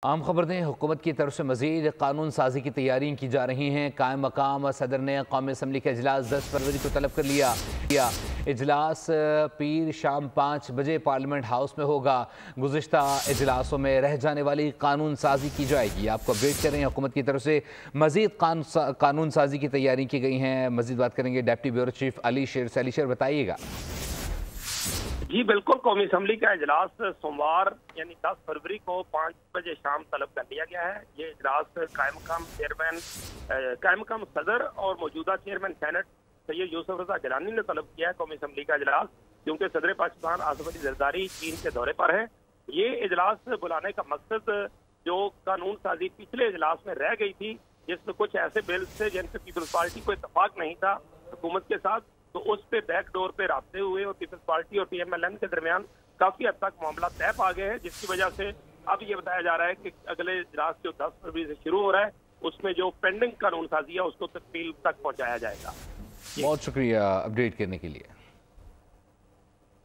आम खबर दें, हुकूमत की तरफ से मजीद कानून साजी की तैयारियाँ की जा रही हैं। कायम मकाम सदर ने कौमी असम्बली का इजलास 10 फरवरी को तलब कर लिया। इजलास पीर शाम 5 बजे पार्लियामेंट हाउस में होगा। गुज़िश्ता इजलासों में रह जाने वाली कानून साजी की जाएगी। आपको अपडेट कर रहे हैं, हुकूमत की तरफ से मजीद कानून साजी की तैयारी की गई हैं। मजीद बात करेंगे डेप्टी ब्यूरो चीफ अली शेर से। अली शेर, बताइएगा। जी बिल्कुल, कौमी असम्बली का इजलास सोमवार यानी 10 फरवरी को 5 बजे शाम तलब कर लिया गया है। ये इजलास कायम मकाम सदर और मौजूदा चेयरमैन सेनेट सैयद यूसुफ रजा गिलानी ने तलब किया है कौमी असम्बली का इजलास, क्योंकि सदर पाकिस्तान आसिफ अली जरदारी चीन के दौरे पर है। ये इजलास बुलाने का मकसद जो कानून साजी पिछले इजलास में रह गई थी, जिसमें कुछ ऐसे बिल्स थे जिनसे पीपल्स पार्टी को इत्तेफाक नहीं था हुकूमत के साथ, तो उस पे बैकडोर पे राब्ते हुए और पीपल्स पार्टी और PMLN के दरमियान काफी हद तक मामला तय पा गए हैं, जिसकी वजह से अब ये बताया जा रहा है कि अगले इजलास जो 10 फरवरी से शुरू हो रहा है उसमें जो पेंडिंग कानून साजी है उसको तकमील तक पहुंचाया जाएगा। बहुत शुक्रिया अपडेट करने के लिए।